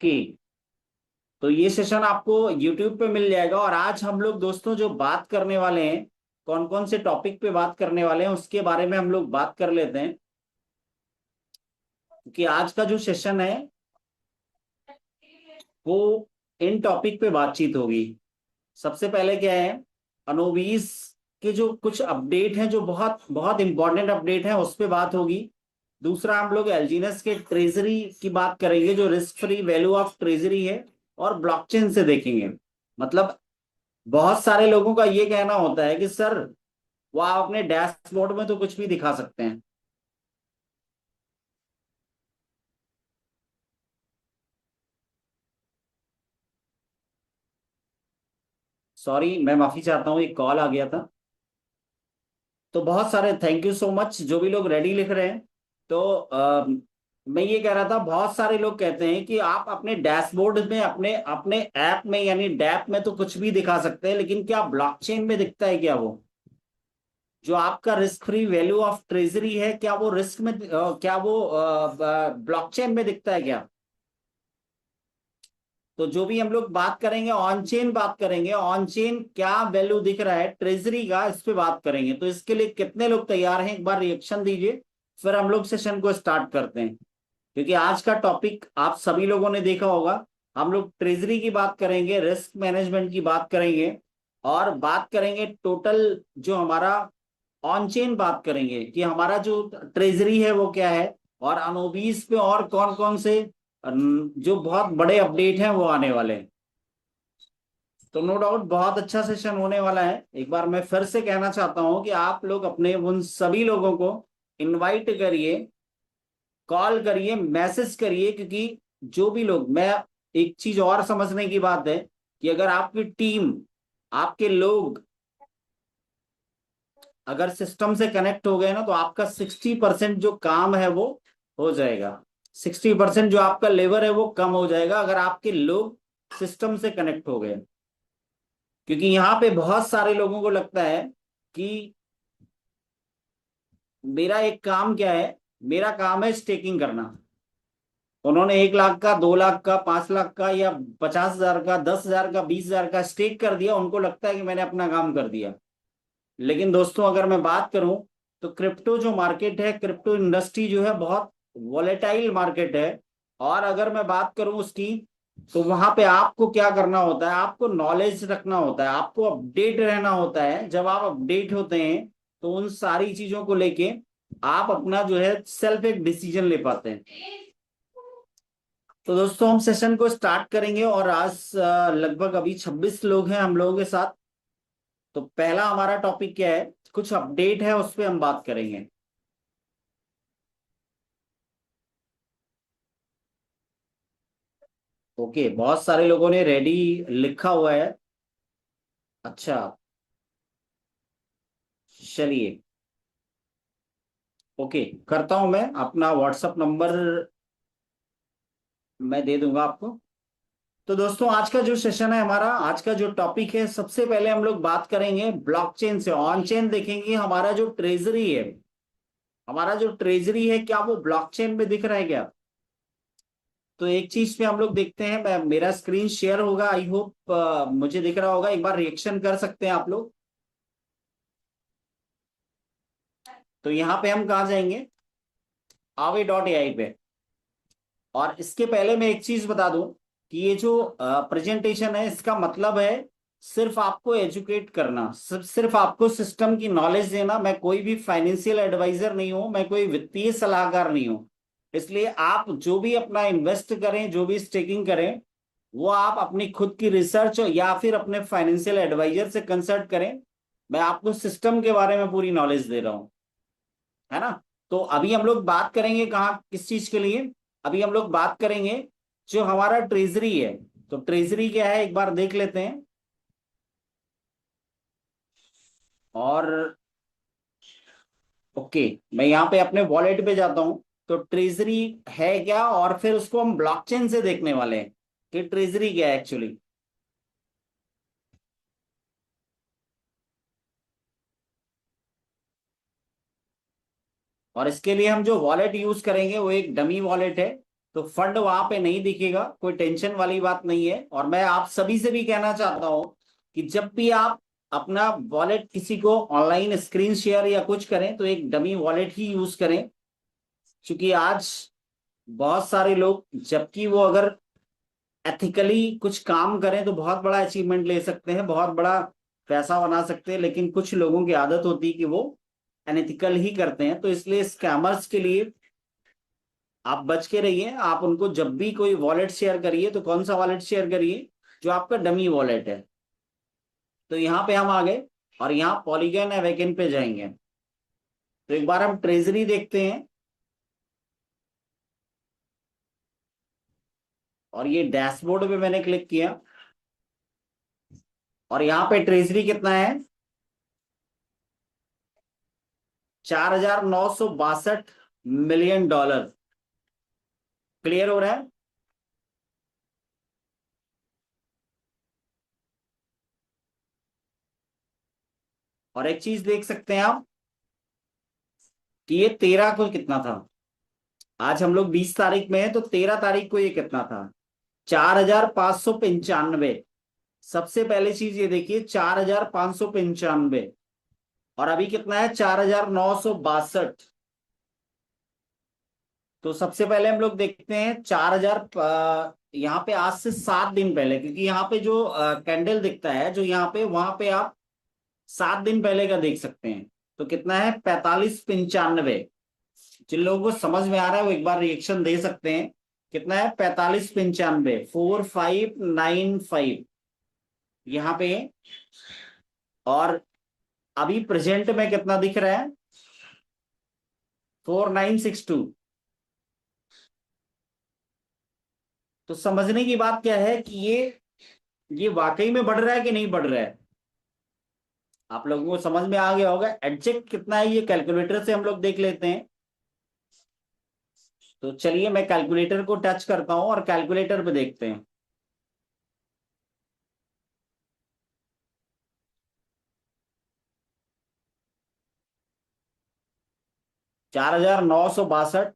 Okay. तो ये session आपको YouTube पे मिल जाएगा। और आज हम लोग दोस्तों जो बात करने वाले हैं, कौन कौन से टॉपिक पे बात करने वाले हैं उसके बारे में हम लोग बात कर लेते हैं। क्योंकि आज का जो सेशन है वो इन टॉपिक पे बातचीत होगी। सबसे पहले क्या है, अनोवीस के जो कुछ अपडेट हैं, जो बहुत बहुत इंपॉर्टेंट अपडेट हैं, उस पे बात होगी। दूसरा हम लोग एलजीनस के ट्रेजरी की बात करेंगे, जो risk free value of treasury है, और ब्लॉकचेन से देखेंगे। मतलब बहुत सारे लोगों का ये कहना होता है कि सर वो आप अपने डैशबोर्ड में तो कुछ भी दिखा सकते हैं। सॉरी, मैं माफी चाहता हूँ, एक कॉल आ गया था। तो बहुत सारे थैंक यू सो मच जो भी लोग रेडी लिख रहे हैं। तो मैं ये कह रहा था, बहुत सारे लोग कहते हैं कि आप अपने डैशबोर्ड में, अपने अपने ऐप में यानी डैप में तो कुछ भी दिखा सकते हैं, लेकिन क्या ब्लॉकचेन में दिखता है क्या? वो जो आपका risk free value of treasury है, क्या वो रिस्क में क्या वो ब्लॉकचेन में दिखता है क्या? तो जो भी हम लोग बात करेंगे ऑन चेन बात करेंगे, ऑन चेन क्या वैल्यू दिख रहा है ट्रेजरी का, इस पे बात करेंगे। तो इसके लिए कितने लोग तैयार हैं, एक बार रिएक्शन दीजिए, फिर हम लोग सेशन को स्टार्ट करते हैं। क्योंकि आज का टॉपिक आप सभी लोगों ने देखा होगा, हम लोग ट्रेजरी की बात करेंगे, रिस्क मैनेजमेंट की बात करेंगे, और बात करेंगे टोटल जो हमारा ऑन चेन बात करेंगे कि हमारा जो ट्रेजरी है वो क्या है, और अनोबीस पे और कौन कौन से जो बहुत बड़े अपडेट हैं वो आने वाले हैं। तो नो डाउट बहुत अच्छा सेशन होने वाला है। एक बार मैं फिर से कहना चाहता हूं कि आप लोग अपने उन सभी लोगों को इनवाइट करिए, कॉल करिए, मैसेज करिए। क्योंकि जो भी लोग, मैं एक चीज और समझने की बात है कि अगर आपकी टीम, आपके लोग अगर सिस्टम से कनेक्ट हो गए ना, तो आपका 60% जो काम है वो हो जाएगा। 60% जो आपका लेबर है वो कम हो जाएगा, अगर आपके लोग सिस्टम से कनेक्ट हो गए। क्योंकि यहाँ पे बहुत सारे लोगों को लगता है कि मेरा एक काम क्या है, मेरा काम है स्टेकिंग करना। उन्होंने 1 लाख का, 2 लाख का, 5 लाख का, या 50,000 का, 10,000 का, 20,000 का स्टेक कर दिया, उनको लगता है कि मैंने अपना काम कर दिया। लेकिन दोस्तों अगर मैं बात करूं, तो क्रिप्टो जो मार्केट है, क्रिप्टो इंडस्ट्री जो है, बहुत वॉलेटाइल मार्केट है। और अगर मैं बात करूं उसकी, तो वहां पे आपको क्या करना होता है, आपको नॉलेज रखना होता है, आपको अपडेट रहना होता है। जब आप अपडेट होते हैं तो उन सारी चीजों को लेके आप अपना जो है सेल्फ एक डिसीजन ले पाते हैं। तो दोस्तों हम सेशन को स्टार्ट करेंगे, और आज लगभग अभी 26 लोग हैं हम लोगों के साथ। तो पहला हमारा टॉपिक क्या है, कुछ अपडेट है उस पर हम बात करेंगे। ओके, बहुत सारे लोगों ने रेडी लिखा हुआ है। अच्छा, चलिए। ओके, करता हूं मैं अपना व्हाट्सअप नंबर, मैं दे दूंगा आपको। तो दोस्तों आज का जो सेशन है हमारा, आज का जो टॉपिक है, सबसे पहले हम लोग बात करेंगे ब्लॉकचेन से। ऑन चेन देखेंगे हमारा जो ट्रेजरी है, हमारा जो ट्रेजरी है क्या वो ब्लॉकचेन में दिख रहा है क्या? तो एक चीज पे हम लोग देखते हैं, मेरा स्क्रीन शेयर होगा, आई होप मुझे दिख रहा होगा। एक बार रिएक्शन कर सकते हैं आप लोग। तो यहाँ पे हम कहाँ जाएंगे, aave.ai पे। और इसके पहले मैं एक चीज बता दूं कि ये जो प्रेजेंटेशन है, इसका मतलब है सिर्फ आपको एजुकेट करना, सिर्फ आपको सिस्टम की नॉलेज देना। मैं कोई भी फाइनेंशियल एडवाइजर नहीं हूं, मैं कोई वित्तीय सलाहकार नहीं हूं। इसलिए आप जो भी अपना इन्वेस्ट करें, जो भी स्टेकिंग करें, वो आप अपनी खुद की रिसर्च या फिर अपने फाइनेंशियल एडवाइजर से कंसल्ट करें। मैं आपको सिस्टम के बारे में पूरी नॉलेज दे रहा हूं, है ना? तो अभी हम लोग बात करेंगे कहाँ, किस चीज के लिए? अभी हम लोग बात करेंगे जो हमारा ट्रेजरी है। तो ट्रेजरी क्या है एक बार देख लेते हैं। और ओके, मैं यहाँ पे अपने वॉलेट पे जाता हूँ। तो ट्रेजरी है क्या, और फिर उसको हम ब्लॉकचेन से देखने वाले हैं कि ट्रेजरी क्या है एक्चुअली। और इसके लिए हम जो वॉलेट यूज करेंगे वो एक डमी वॉलेट है। तो फंड वहां पे नहीं दिखेगा, कोई टेंशन वाली बात नहीं है। और मैं आप सभी से भी कहना चाहता हूं कि जब भी आप अपना वॉलेट किसी को ऑनलाइन स्क्रीन शेयर या कुछ करें तो एक डमी वॉलेट ही यूज करें, क्योंकि आज बहुत सारे लोग, जबकि वो अगर एथिकली कुछ काम करें तो बहुत बड़ा अचीवमेंट ले सकते हैं, बहुत बड़ा पैसा बना सकते हैं, लेकिन कुछ लोगों की आदत होती है कि वो अनएथिकल ही करते हैं। तो इसलिए स्कैमर्स के लिए आप बच के रहिए। आप उनको जब भी कोई वॉलेट शेयर करिए तो कौन सा वॉलेट शेयर करिए, जो आपका डमी वॉलेट है। तो यहाँ पे हम आ गए और यहाँ पॉलीगन अवेकन पे जाएंगे। तो एक बार हम ट्रेजरी देखते हैं, और ये डैशबोर्ड पे मैंने क्लिक किया और यहाँ पे ट्रेजरी कितना है, 4,962 मिलियन डॉलर। क्लियर हो रहा है। और एक चीज देख सकते हैं आप कि ये 13 को कितना था। आज हम लोग 20 तारीख में है, तो 13 तारीख को ये कितना था, 4,595। सबसे पहले चीज ये देखिए, 4,595। और अभी कितना है, 4,962। तो सबसे पहले हम लोग देखते हैं 4,000, यहाँ पे आज से 7 दिन पहले, क्योंकि यहाँ पे जो कैंडल दिखता है जो यहाँ पे, वहां पे आप 7 दिन पहले का देख सकते हैं। तो कितना है, 4595। जिन लोगों को समझ में आ रहा है वो एक बार रिएक्शन दे सकते हैं। कितना है, 4595, 4595 यहाँ पे। और अभी प्रेजेंट में कितना दिख रहा है, 4962। तो समझने की बात क्या है कि ये वाकई में बढ़ रहा है कि नहीं बढ़ रहा है। आप लोगों को समझ में आ गया होगा। एडजेक्ट कितना है, ये कैलकुलेटर से हम लोग देख लेते हैं। तो चलिए मैं कैलकुलेटर को टच करता हूं और कैलकुलेटर पे देखते हैं। 4,962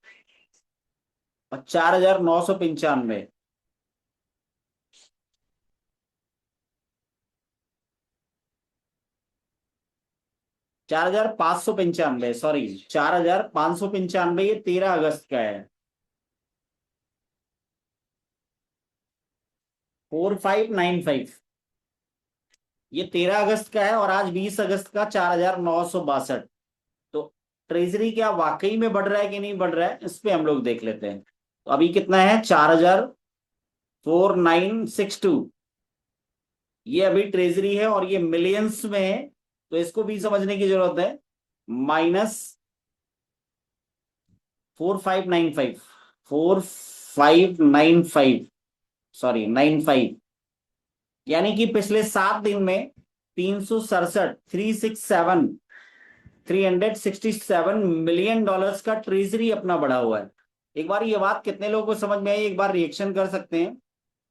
और 4,995। 4,595, सॉरी, 4,595, ये 13 अगस्त का है। 4595 ये 13 अगस्त का है, और आज 20 अगस्त का 4,962। तो ट्रेजरी क्या वाकई में बढ़ रहा है कि नहीं बढ़ रहा है, इस पे हम लोग देख लेते हैं। तो अभी कितना है, 4,4962। ये अभी ट्रेजरी है और ये मिलियंस में है, तो इसको भी समझने की जरूरत है। माइनस 4595, 4595, सॉरी 95, यानी कि पिछले 7 दिन में 367, 367 मिलियन डॉलर्स का ट्रेजरी अपना बढ़ा हुआ है। एक बार ये बात कितने लोगों को समझ में आई, एक बार रिएक्शन कर सकते हैं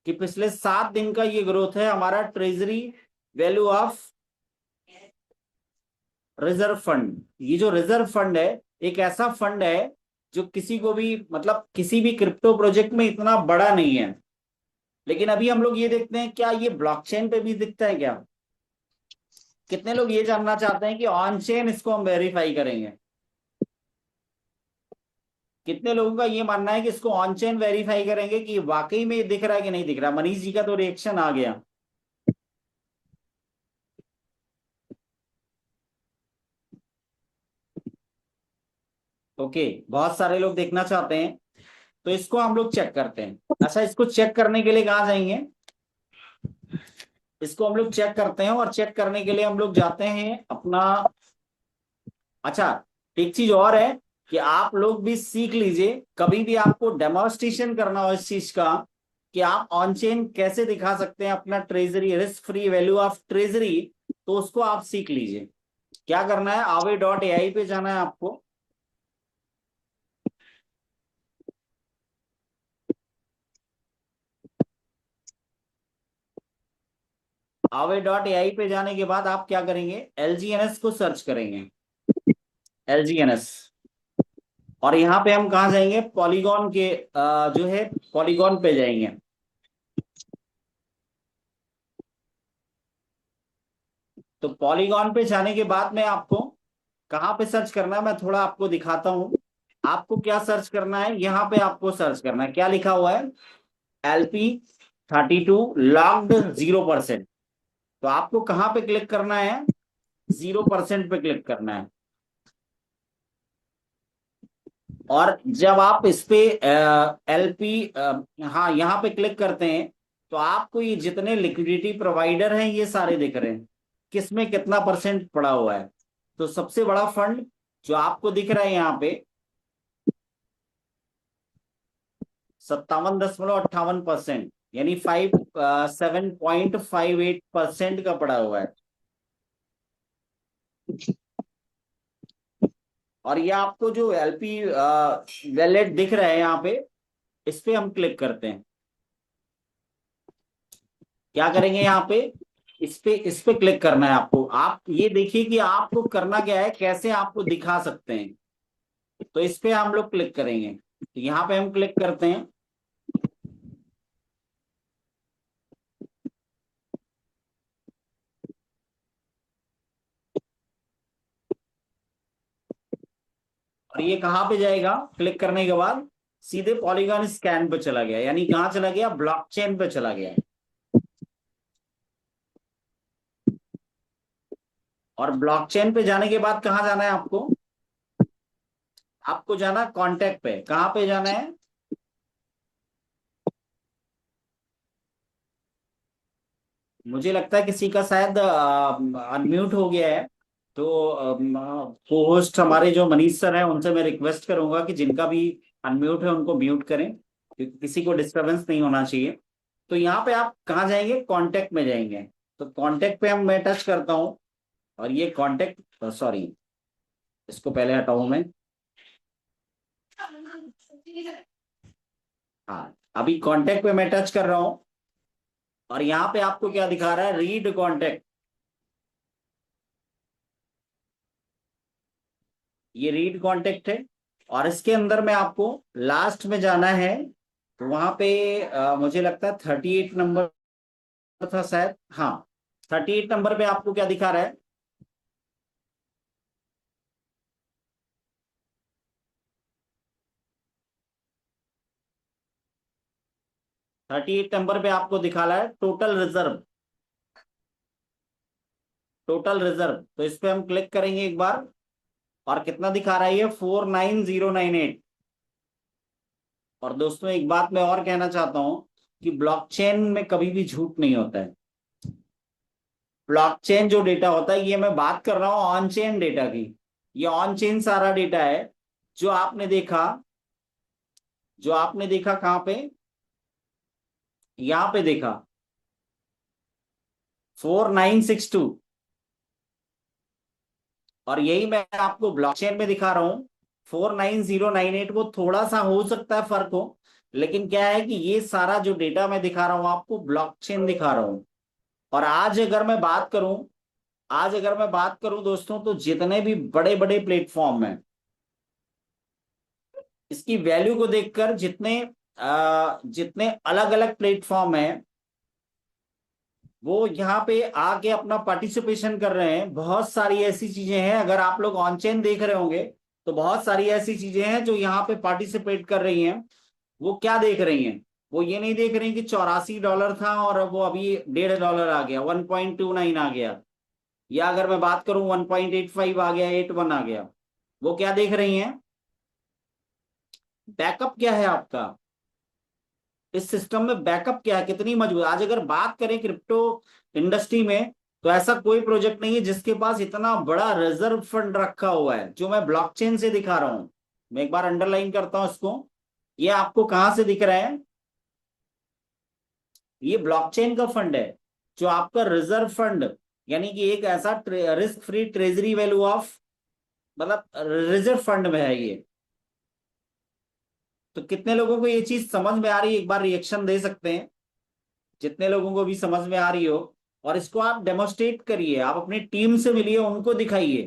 कि पिछले 7 दिन का ये ग्रोथ है हमारा treasury value of reserve fund. ये जो रिजर्व फंड है, एक ऐसा फंड है जो किसी को भी, मतलब किसी भी क्रिप्टो प्रोजेक्ट में इतना बड़ा नहीं है। लेकिन अभी हम लोग ये देखते हैं, क्या ये ब्लॉकचेन पे भी दिखता है क्या। कितने लोग ये जानना चाहते हैं कि ऑन चेन इसको हम वेरीफाई करेंगे। कितने लोगों का ये मानना है कि इसको ऑन चेन वेरीफाई करेंगे कि वाकई में ये दिख रहा है कि नहीं दिख रहा। मनीष जी का तो रिएक्शन आ गया। ओके, बहुत सारे लोग देखना चाहते हैं, तो इसको हम लोग चेक करते हैं। अच्छा, इसको चेक करने के लिए कहाँ जाएंगे, इसको हम लोग चेक करते हैं, और चेक करने के लिए हम लोग जाते हैं अपना। अच्छा, एक चीज और है कि आप लोग भी सीख लीजिए, कभी भी आपको डेमोन्स्ट्रेशन करना हो इस चीज का कि आप ऑन चेन कैसे दिखा सकते हैं अपना treasury, risk free value of treasury, तो उसको आप सीख लीजिए। क्या करना है, aave.ai पे जाना है आपको। aave.ai पे जाने के बाद आप क्या करेंगे, LGNS को सर्च करेंगे। LGNS, और यहाँ पे हम कहाँ जाएंगे, पॉलीगॉन के जो है पॉलीगॉन पे जाएंगे। तो पॉलीगॉन पे जाने के बाद में आपको कहाँ पे सर्च करना है, मैं थोड़ा आपको दिखाता हूँ। आपको क्या सर्च करना है, यहाँ पे आपको सर्च करना है, क्या लिखा हुआ है, LP32 लॉक्ड 0%। तो आपको कहाँ पे क्लिक करना है, 0% पे क्लिक करना है। और जब आप इस पे LP, हाँ यहाँ पे क्लिक करते हैं, तो आपको ये जितने लिक्विडिटी प्रोवाइडर हैं ये सारे दिख रहे हैं, किसमें कितना परसेंट पड़ा हुआ है। तो सबसे बड़ा फंड जो आपको दिख रहा है यहाँ पे 57.58%, यानी 7.58% का पड़ा हुआ है। और ये आपको जो LP वैलेट दिख रहा है यहाँ पे, इस पे हम क्लिक करते हैं। क्या करेंगे यहाँ पे, इस पे क्लिक करना है आपको। आप ये देखिए कि आपको करना क्या है, कैसे आपको दिखा सकते हैं। तो इस पे हम लोग क्लिक करेंगे, तो यहाँ पे हम क्लिक करते हैं। और ये कहाँ पे जाएगा, क्लिक करने के बाद सीधे पॉलीगॉन स्कैन पे चला गया, यानी कहाँ चला गया, ब्लॉकचेन पे चला गया। और ब्लॉकचेन पे जाने के बाद कहाँ जाना है आपको, आपको जाना कॉन्टेक्ट पे। कहाँ पे जाना है, मुझे लगता है किसी का शायद अनम्यूट हो गया है। तो को होस्ट हमारे जो मनीष सर हैं, उनसे मैं रिक्वेस्ट करूंगा कि जिनका भी अनम्यूट है उनको म्यूट करें, क्योंकि किसी को डिस्टरबेंस नहीं होना चाहिए। तो यहाँ पे आप कहाँ जाएंगे, कांटेक्ट में जाएंगे। तो कांटेक्ट पे हम मैं टच करता हूँ, और ये कांटेक्ट, सॉरी इसको पहले हटाऊं मैं। हाँ, अभी कांटेक्ट पे मैं टच कर रहा हूँ, और यहाँ पे आपको क्या दिखा रहा है, रीड कांटेक्ट। ये रीड कांटेक्ट है। और इसके अंदर में आपको लास्ट में जाना है, तो वहां पे मुझे लगता है 38 नंबर था शायद, हाँ 38 नंबर पे आपको क्या दिखा रहा है, 38 नंबर पे आपको दिखा रहा है टोटल रिजर्व। टोटल रिजर्व, तो इस पे हम क्लिक करेंगे एक बार, और कितना दिखा रहा है ये, 49098। और दोस्तों एक बात मैं और कहना चाहता हूं, कि ब्लॉकचेन में कभी भी झूठ नहीं होता है। ब्लॉकचेन जो डेटा होता है, ये मैं बात कर रहा हूँ ऑन चेन डेटा की, ये ऑन चेन सारा डेटा है। जो आपने देखा, जो आपने देखा कहाँ पे, यहाँ पे देखा 4962। और यही मैं आपको ब्लॉकचेन में दिखा रहा हूँ 49098। वो थोड़ा सा हो सकता है फर्क हो, लेकिन क्या है कि ये सारा जो डेटा मैं दिखा रहा हूँ आपको, ब्लॉकचेन दिखा रहा हूँ। और आज अगर मैं बात करूं दोस्तों, तो जितने भी बड़े बड़े प्लेटफॉर्म हैं, इसकी वैल्यू को देखकर जितने अलग अलग प्लेटफॉर्म हैं, वो यहाँ पे आके अपना पार्टिसिपेशन कर रहे हैं। बहुत सारी ऐसी चीजें हैं, अगर आप लोग ऑन चेन देख रहे होंगे, तो बहुत सारी ऐसी चीजें हैं जो यहाँ पे पार्टिसिपेट कर रही हैं। वो क्या देख रही हैं, वो ये नहीं देख रही कि $84 था और वो अभी $1.5 आ गया, 1.29 आ गया, या अगर मैं बात करूं 1.85 आ गया, 81 आ गया। वो क्या देख रही हैं, बैकअप क्या है आपका, इस सिस्टम में बैकअप क्या है, कितनी मजबूत। आज अगर बात करें क्रिप्टो इंडस्ट्री में, तो ऐसा कोई प्रोजेक्ट नहीं है जिसके पास इतना बड़ा रिजर्व फंड रखा हुआ है, जो मैं ब्लॉकचेन से दिखा रहा हूं। मैं एक बार अंडरलाइन करता हूं इसको। ये आपको कहां से दिख रहा है, ये ब्लॉकचेन का फंड है, जो आपका रिजर्व फंड, यानी कि एक ऐसा risk free treasury value of, मतलब रिजर्व फंड में है ये। तो कितने लोगों को ये चीज समझ में आ रही है, एक बार रिएक्शन दे सकते हैं, जितने लोगों को भी समझ में आ रही हो। और इसको आप डेमोस्ट्रेट करिए, आप अपनी टीम से मिलिए, उनको दिखाइए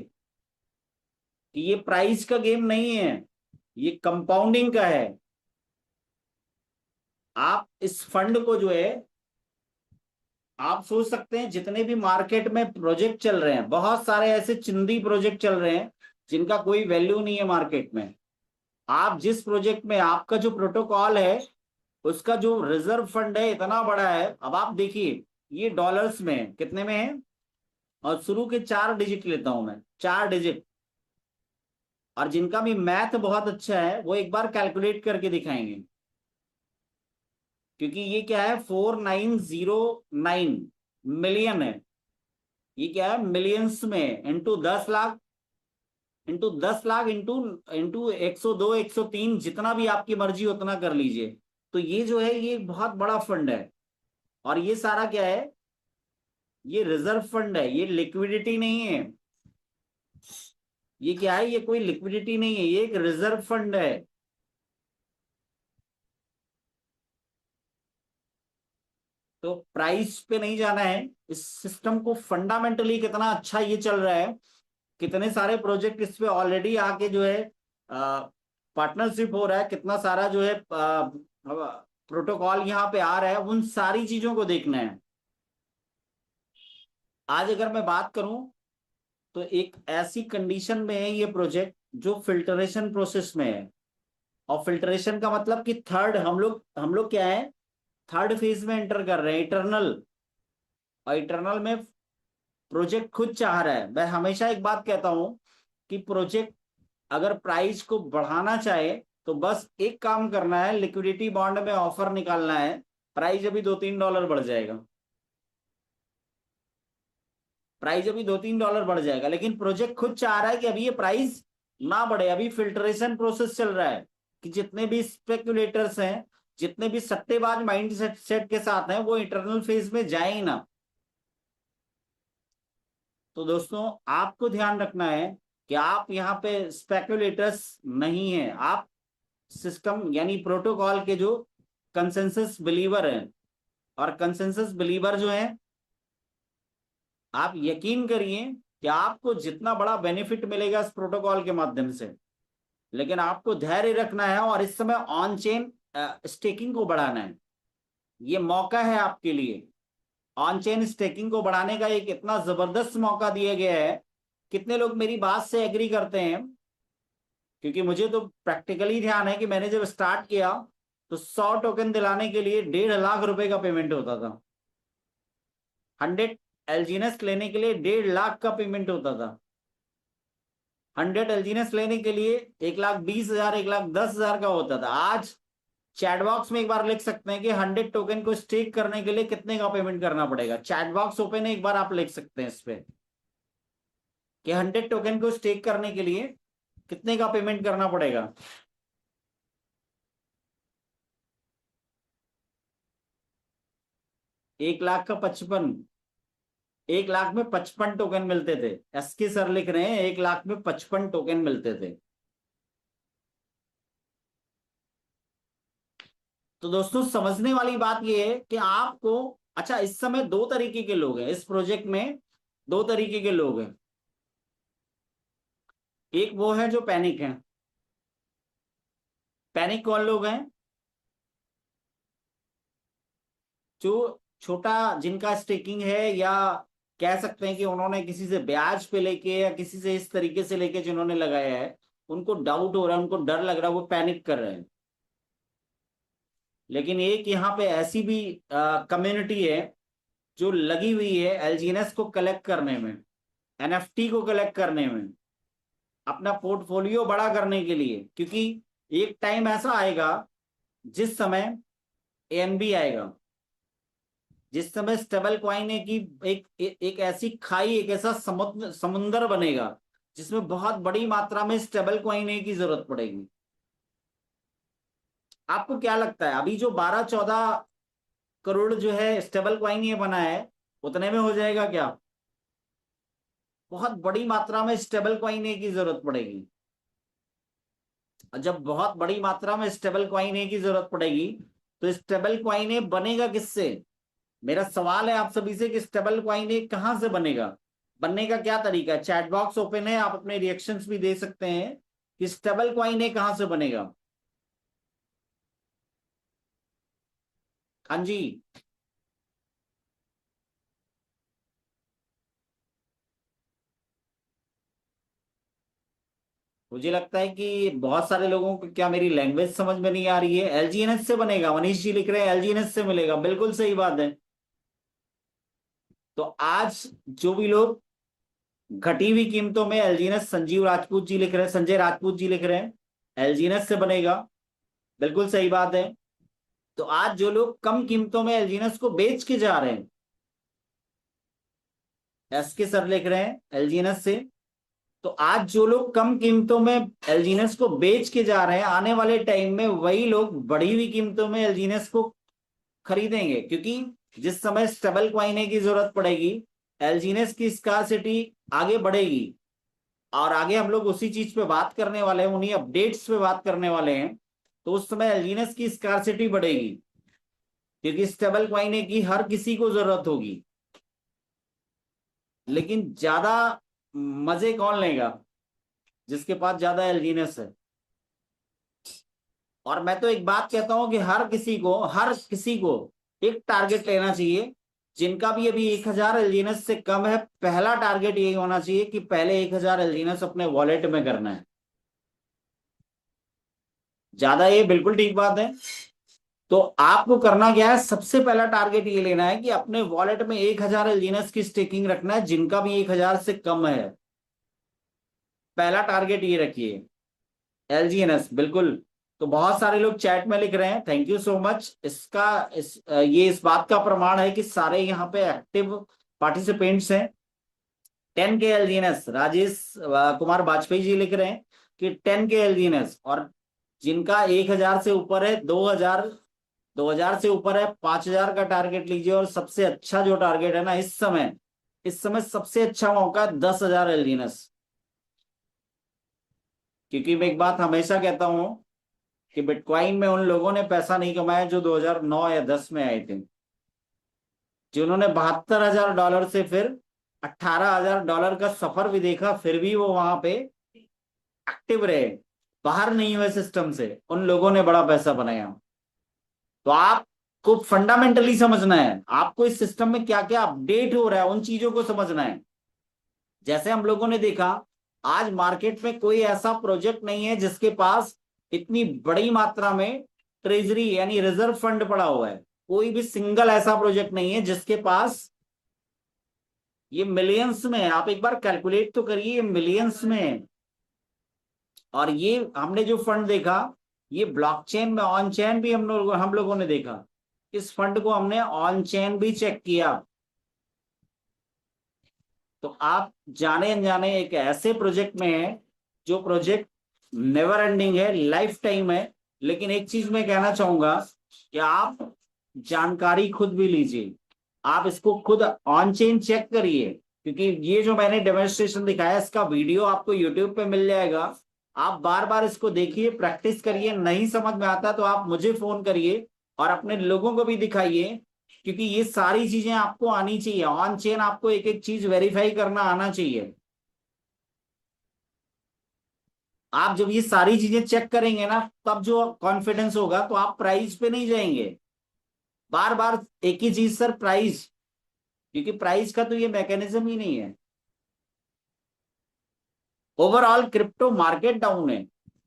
कि ये प्राइस का गेम नहीं है। ये कंपाउंडिंग का है। आप इस फंड को जो है, आप सोच सकते हैं जितने भी मार्केट में प्रोजेक्ट चल रहे हैं, बहुत सारे ऐसे चिंदी प्रोजेक्ट चल रहे हैं जिनका कोई वैल्यू नहीं है मार्केट में। आप जिस प्रोजेक्ट में आपका जो प्रोटोकॉल है, उसका जो रिजर्व फंड है इतना बड़ा है। अब आप देखिए, ये डॉलर्स में है, कितने में है, और शुरू के 4 डिजिट लेता हूं मैं, 4 डिजिट। और जिनका भी मैथ बहुत अच्छा है वो एक बार कैलकुलेट करके दिखाएंगे, क्योंकि ये क्या है, 4909 मिलियन है। ये क्या है, मिलियंस में, into 10 lakh, into 10 lakh, into into 102, 103, जितना भी आपकी मर्जी उतना कर लीजिए। तो ये जो है, ये बहुत बड़ा फंड है। और ये सारा क्या है, ये रिजर्व फंड है, ये लिक्विडिटी नहीं है। ये क्या है, ये कोई लिक्विडिटी नहीं है, ये एक रिजर्व फंड है। तो प्राइस पे नहीं जाना है, इस सिस्टम को फंडामेंटली कितना अच्छा ये चल रहा है, कितने सारे प्रोजेक्ट इस पे ऑलरेडी आके जो है पार्टनरशिप हो रहा है, कितना सारा जो है प्रोटोकॉल यहाँ पे आ रहा है, उन सारी चीजों को देखना है। आज अगर मैं बात करूं, तो एक ऐसी कंडीशन में है ये प्रोजेक्ट जो फिल्टरेशन प्रोसेस में है। और फिल्टरेशन का मतलब कि थर्ड, हम लोग क्या है, थर्ड फेज में एंटर कर रहे हैं, इटरनल। और इटरनल में प्रोजेक्ट खुद चाह रहा है। मैं हमेशा एक बात कहता हूं कि प्रोजेक्ट अगर प्राइस को बढ़ाना चाहे तो बस एक काम करना है, लिक्विडिटी बॉन्ड में ऑफर निकालना है, प्राइस अभी $2-3 बढ़ जाएगा। प्राइस अभी $2-3 बढ़ जाएगा, लेकिन प्रोजेक्ट खुद चाह रहा है कि अभी ये प्राइस ना बढ़े। अभी फिल्ट्रेशन प्रोसेस चल रहा है कि जितने भी स्पेकुलेटर्स हैं, जितने भी सट्टेबाज माइंड सेट के साथ हैं, वो इंटरनल फेज में जाए ही ना। तो दोस्तों, आपको ध्यान रखना है कि आप यहाँ पे स्पेकुलेटर्स नहीं हैं, आप सिस्टम यानी प्रोटोकॉल के जो कंसेंसस बिलीवर हैं। और कंसेंसस बिलीवर जो है, आप यकीन करिए कि आपको जितना बड़ा बेनिफिट मिलेगा इस प्रोटोकॉल के माध्यम से, लेकिन आपको धैर्य रखना है और इस समय ऑन चेन स्टेकिंग को बढ़ाना है। ये मौका है आपके लिए, ऑन चेन स्टेकिंग को बढ़ाने का एक इतना जबरदस्त मौका दिया गया है। कितने लोग मेरी बात से एग्री करते हैं, क्योंकि मुझे तो प्रैक्टिकली ध्यान है कि मैंने जब स्टार्ट किया तो 100 टोकन दिलाने के लिए 1.5 लाख रुपए का पेमेंट होता था। 100 एलजीनेस लेने के लिए 1.5 लाख का पेमेंट होता था। 100 एलजीनेस लेने के लिए 1,20,000, 1,10,000 का होता था। आज चैट बॉक्स में एक बार लिख सकते हैं कि 100 टोकन को स्टेक करने के लिए कितने का पेमेंट करना पड़ेगा। चैट बॉक्स ओपन है, एक बार आप लिख सकते हैं इस पे कि 100 टोकन को स्टेक करने के लिए कितने का पेमेंट करना पड़ेगा। 1 लाख का 55, 1 लाख में 55 टोकन मिलते थे। एस के सर लिख रहे हैं 1 लाख में 55 टोकन मिलते थे। तो दोस्तों, समझने वाली बात यह है कि आपको, अच्छा, इस समय दो तरीके के लोग हैं इस प्रोजेक्ट में, दो तरीके के लोग हैं। एक वो है जो पैनिक है। पैनिक कौन लोग हैं, जो छोटा, जिनका स्टेकिंग है, या कह सकते हैं कि उन्होंने किसी से ब्याज पे लेके या किसी से इस तरीके से लेके जिन्होंने लगाया है, उनको डाउट हो रहा है, उनको डर लग रहा है, वो पैनिक कर रहे हैं। लेकिन एक यहाँ पे ऐसी भी कम्युनिटी है जो लगी हुई है एलजीएनएस को कलेक्ट करने में, एनएफटी को कलेक्ट करने में, अपना पोर्टफोलियो बड़ा करने के लिए। क्योंकि एक टाइम ऐसा आएगा जिस समय एएनबी आएगा, जिस समय स्टेबल क्वाइन की एक ऐसी खाई, एक ऐसा समुद्र बनेगा जिसमें बहुत बड़ी मात्रा में स्टेबल क्वाइन की जरूरत पड़ेगी। आपको क्या लगता है, अभी जो 12-14 करोड़ जो है स्टेबल क्वाइन ये बना है, उतने में हो जाएगा क्या? बहुत बड़ी मात्रा में स्टेबल क्वाइन की जरूरत पड़ेगी। और जब बहुत बड़ी मात्रा में स्टेबल क्वाइन की जरूरत पड़ेगी, तो स्टेबल क्वाइन बनेगा किससे? मेरा सवाल है आप सभी से कि स्टेबल क्वाइन कहां से बनेगा, बनने का क्या तरीका है? चैट बॉक्स ओपन है, आप अपने रिएक्शंस भी दे सकते हैं कि स्टेबल कॉइन है कहां से बनेगा। हाँ जी। मुझे लगता है कि बहुत सारे लोगों को क्या मेरी लैंग्वेज समझ में नहीं आ रही है। एलजीएनएस से बनेगा, मनीष जी लिख रहे हैं एलजीएनएस से मिलेगा, बिल्कुल सही बात है। तो आज जो भी लोग घटी हुई कीमतों में एलजीएनएस, संजीव राजपूत जी लिख रहे हैं, संजय राजपूत जी लिख रहे हैं एलजीएनएस से बनेगा, बिल्कुल सही बात है। तो आज जो लोग कम कीमतों में एलजीएनएस को बेच के जा रहे हैं, एस के सर लिख रहे हैं एलजीएनएस से, तो आज जो लोग कम कीमतों में एलजीएनएस को बेच के जा रहे हैं, आने वाले टाइम में वही लोग बढ़ी हुई कीमतों में एलजीएनएस को खरीदेंगे, क्योंकि जिस समय स्टेबल कॉइन की जरूरत पड़ेगी, एलजीएनएस की स्कार्सिटी आगे बढ़ेगी। और आगे हम लोग उसी चीज पे बात करने वाले हैं, उन्हीं अपडेट्स पे बात करने वाले हैं। तो उस समय एलजीएनएस की स्कार्सिटी बढ़ेगी, क्योंकि स्टेबल कॉइन की हर किसी को जरूरत होगी। लेकिन ज्यादा मजे कौन लेगा? जिसके पास ज्यादा एलजीएनएस है। और मैं तो एक बात कहता हूं कि हर किसी को एक टारगेट लेना चाहिए। जिनका भी अभी 1000 एलजीएनएस से कम है, पहला टारगेट यही होना चाहिए कि पहले 1000 एलजीएनएस अपने वॉलेट में करना है। ज्यादा, ये बिल्कुल ठीक बात है। तो आपको करना क्या है, सबसे पहला टारगेट ये लेना है कि अपने वॉलेट में 1000 एलजीएनएस की स्टेकिंग रखना है, जिनका भी 1000 से कम है। पहला टारगेट ये रखिए, एलजीएनएस, बिल्कुल। तो बहुत सारे लोग चैट में लिख रहे हैं, थैंक यू सो मच। ये इस बात का प्रमाण है कि सारे यहाँ पे एक्टिव पार्टिसिपेंट्स हैं। 10 के एलजीएनएस, राजेश कुमार वाजपेयी जी लिख रहे हैं कि 10 के एलजीएनएस, और जिनका 1000 से ऊपर है, 2000 से ऊपर है, 5000 का टारगेट लीजिए। और सबसे अच्छा जो टारगेट है ना इस समय सबसे अच्छा मौका है 10,000 एलजीएनएस। क्योंकि मैं एक बात हमेशा कहता हूं कि बिटकॉइन में उन लोगों ने पैसा नहीं कमाया जो 2009 या 10 में आए थे, जिन्होंने $72,000 से फिर $18,000 का सफर भी देखा, फिर भी वो वहां पे एक्टिव रहे, बाहर नहीं हुए सिस्टम से, उन लोगों ने बड़ा पैसा बनाया। तो आपको फंडामेंटली समझना है, आपको इस सिस्टम में क्या क्या अपडेट हो रहा है उन चीजों को समझना है। जैसे हम लोगों ने देखा, आज मार्केट में कोई ऐसा प्रोजेक्ट नहीं है जिसके पास इतनी बड़ी मात्रा में ट्रेजरी यानी रिजर्व फंड पड़ा हुआ है। कोई भी सिंगल ऐसा प्रोजेक्ट नहीं है जिसके पास, ये मिलियंस में है, आप एक बार कैलकुलेट तो करिए, ये मिलियंस में है। और ये हमने जो फंड देखा, ये ब्लॉकचेन में ऑन चेन भी हम लोगों ने देखा। इस फंड को हमने ऑन चेन भी चेक किया। तो आप जाने अनजाने एक ऐसे प्रोजेक्ट में है, जो प्रोजेक्ट नेवर एंडिंग है, लाइफ टाइम है। लेकिन एक चीज मैं कहना चाहूंगा कि आप जानकारी खुद भी लीजिए, आप इसको खुद ऑन चेन चेक करिए, क्योंकि ये जो मैंने डेमोन्स्ट्रेशन दिखाया, इसका वीडियो आपको यूट्यूब पे मिल जाएगा। आप बार बार इसको देखिए, प्रैक्टिस करिए, नहीं समझ में आता तो आप मुझे फोन करिए और अपने लोगों को भी दिखाइए, क्योंकि ये सारी चीजें आपको आनी चाहिए। ऑन चेन आपको एक एक चीज वेरीफाई करना आना चाहिए। आप जब ये सारी चीजें चेक करेंगे ना, तब जो कॉन्फिडेंस होगा, तो आप प्राइस पे नहीं जाएंगे बार बार एक ही चीज, सर प्राइस, क्योंकि प्राइस का तो ये मैकेनिज्म ही नहीं है। ओवरऑल क्रिप्टो मार्केट डाउन है,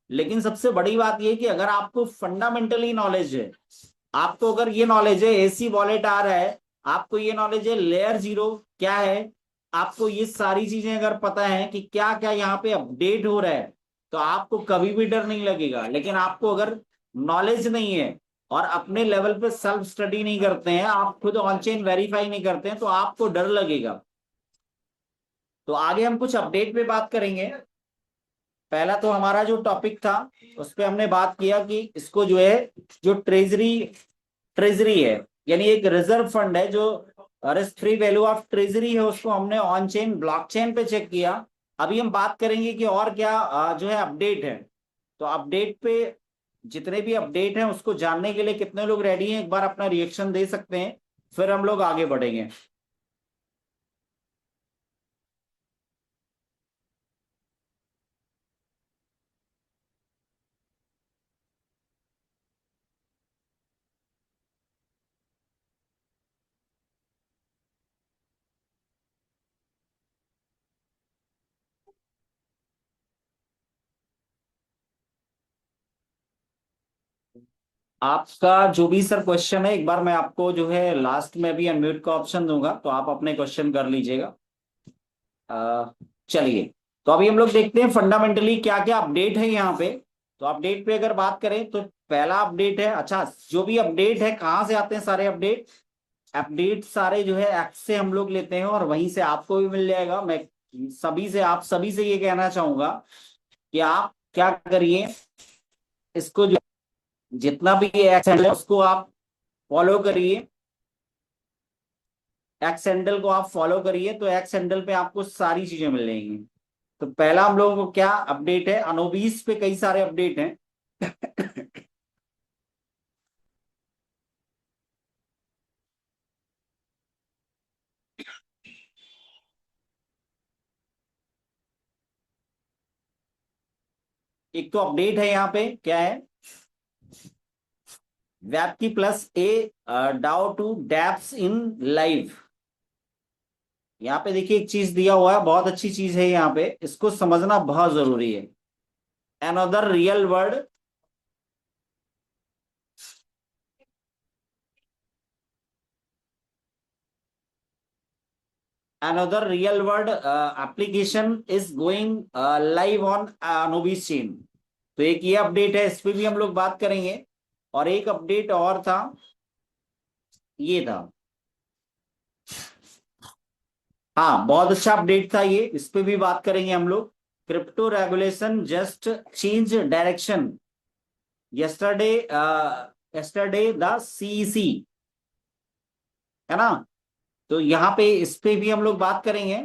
लेकिन सबसे बड़ी बात ये कि अगर आपको फंडामेंटली नॉलेज है, आपको अगर ये नॉलेज है एसी वॉलेट आ रहा है, आपको ये नॉलेज है लेयर जीरो क्या है, आपको ये सारी चीजें अगर पता है कि क्या क्या यहाँ पे अपडेट हो रहा है, तो आपको कभी भी डर नहीं लगेगा। लेकिन आपको अगर नॉलेज नहीं है और अपने लेवल पे सेल्फ स्टडी नहीं करते हैं, आप खुद ऑन चेन वेरीफाई नहीं करते हैं, तो आपको डर लगेगा। तो आगे हम कुछ अपडेट पे बात करेंगे। पहला तो हमारा जो टॉपिक था, उस पे हमने बात किया कि इसको जो है, जो ट्रेजरी है, यानी एक रिजर्व फंड है, जो risk free value of treasury है, उसको हमने ऑन चेन ब्लॉकचेन पे चेक किया। अभी हम बात करेंगे कि और क्या जो है अपडेट है। तो अपडेट पे, जितने भी अपडेट हैं उसको जानने के लिए कितने लोग रेडी हैं, एक बार अपना रिएक्शन दे सकते हैं, फिर हम लोग आगे बढ़ेंगे। आपका जो भी सर क्वेश्चन है, एक बार मैं आपको जो है लास्ट में भी अनम्यूट का ऑप्शन दूंगा, तो आप अपने क्वेश्चन कर लीजिएगा। अ, चलिए, तो अभी हम लोग देखते हैं फंडामेंटली क्या क्या अपडेट है यहाँ पे। तो अपडेट पे अगर बात करें तो पहला अपडेट है, अच्छा जो भी अपडेट है कहाँ से आते हैं सारे अपडेट? अपडेट सारे जो है एक्स से हम लोग लेते हैं, और वहीं से आपको भी मिल जाएगा। मैं सभी से, आप सभी से ये कहना चाहूंगा कि आप क्या करिए, इसको जो जितना भी एक्स हैंडल है उसको आप फॉलो करिए। एक्स हैंडल को आप फॉलो करिए, तो एक्स हैंडल पे आपको सारी चीजें मिल जाएंगी। तो पहला हम लोगों को क्या अपडेट है, अनोबीस पे कई सारे अपडेट हैं। एक तो अपडेट है यहाँ पे क्या है, वेब की प्लस ए डाउ टू डैप्स इन लाइव। यहाँ पे देखिए एक चीज दिया हुआ है, बहुत अच्छी चीज है, यहाँ पे इसको समझना बहुत जरूरी है। Another real word, another real word application is going live on Anubis chain. तो एक ये अपडेट है, इस पे भी हम लोग बात करेंगे। और एक अपडेट और था, ये था, हाँ बहुत अच्छा अपडेट था ये, इस पे भी बात करेंगे हम लोग। Crypto regulation just change direction yesterday, yesterday the CEC, है ना? तो यहाँ पे इस पे भी हम लोग बात करेंगे।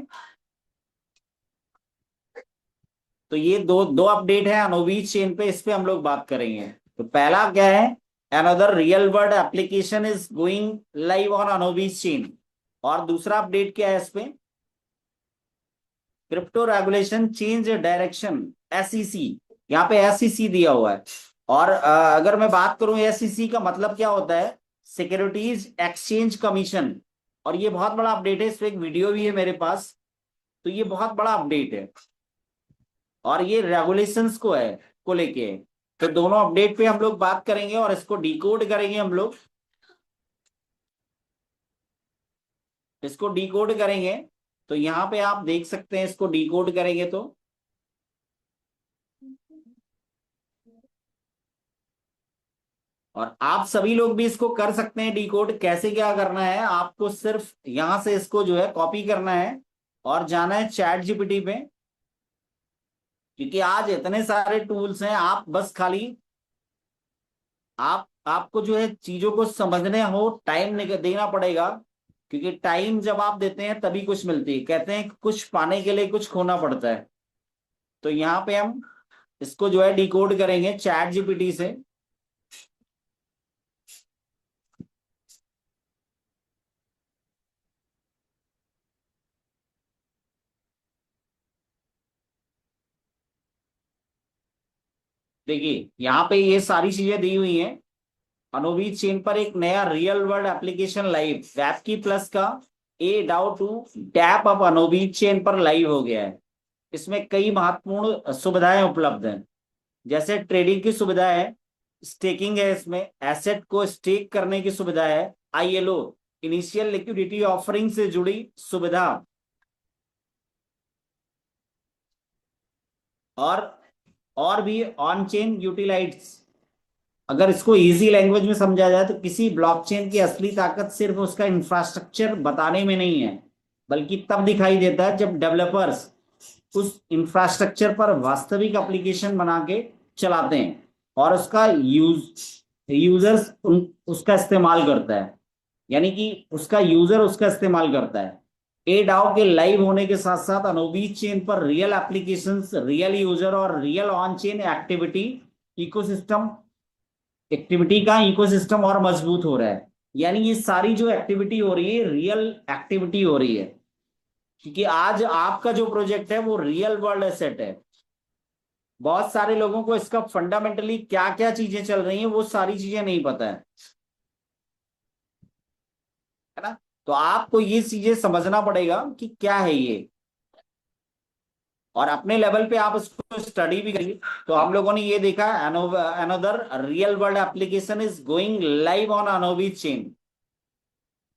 तो ये दो दो अपडेट है अनोवीज चेन पे, इस पे हम लोग बात करेंगे। तो पहला क्या है, another real world application is going live on anovis chain. और दूसरा अपडेट क्या है इस पे, crypto regulation change direction, SEC. यहाँ पे एसईसी दिया हुआ है। और अगर मैं बात करूं एसईसी का मतलब क्या होता है, सिक्योरिटीज एक्सचेंज कमीशन। और ये बहुत बड़ा अपडेट है, इस पे एक वीडियो भी है मेरे पास। तो ये बहुत बड़ा अपडेट है, और ये रेगुलेशंस को है, को लेके है। तो दोनों अपडेट पे हम लोग बात करेंगे और इसको डिकोड करेंगे हम लोग, इसको डिकोड करेंगे। तो यहाँ पे आप देख सकते हैं, इसको डिकोड करेंगे तो और आप सभी लोग भी इसको कर सकते हैं डिकोड। कैसे क्या करना है, आपको सिर्फ यहां से इसको जो है कॉपी करना है और जाना है चैट जीपीटी पे। क्योंकि आज इतने सारे टूल्स हैं, आप बस खाली आपको जो है चीजों को समझने हो टाइम देना पड़ेगा। क्योंकि टाइम जब आप देते हैं तभी कुछ मिलती है, कहते हैं कि कुछ पाने के लिए कुछ खोना पड़ता है। तो यहाँ पे हम इसको जो है डिकोड करेंगे चैट जीपीटी से। देखिए यहाँ पे ये सारी चीजें दी हुई हैं। अनोवीज चेन पर एक नया रियल वर्ल्ड एप्लीकेशन लाइव, वैप की प्लस का ए डाउ टू टैप अब अनोवीज चेन पर लाइव हो गया है। इसमें कई महत्वपूर्ण सुविधाएं उपलब्ध हैं, जैसे ट्रेडिंग की सुविधा है, स्टेकिंग है, इसमें एसेट को स्टेक करने की सुविधा है, आईएलओ इनिशियल लिक्विडिटी ऑफरिंग से जुड़ी सुविधा, और और भी ऑन चेन यूटिलाइट्स। अगर इसको इजी लैंग्वेज में समझा जाए तो किसी ब्लॉकचेन की असली ताकत सिर्फ उसका इंफ्रास्ट्रक्चर बताने में नहीं है, बल्कि तब दिखाई देता है जब डेवलपर्स उस इंफ्रास्ट्रक्चर पर वास्तविक एप्लीकेशन बना के चलाते हैं और उसका यूजर्स उसका इस्तेमाल करता है। यानी कि उसका यूजर उसका इस्तेमाल करता है। ए डाओ के लाइव होने के साथ साथ अनोबीज चेन पर रियल एप्लीकेशंस, रियल यूजर और real on chain ecosystem activity का इकोसिस्टम और मजबूत हो रहा है। यानी ये सारी जो एक्टिविटी हो रही है रियल एक्टिविटी हो रही है, क्योंकि आज आपका जो प्रोजेक्ट है वो रियल वर्ल्ड एसेट है। बहुत सारे लोगों को इसका फंडामेंटली क्या क्या चीजें चल रही हैं वो सारी चीजें नहीं पता है ना? तो आपको ये चीजें समझना पड़ेगा कि क्या है ये। और अपने लेवल पे आप उसको स्टडी भी करिए। तो हम लोगों ने ये देखा, another real world application is going live on anovi chain.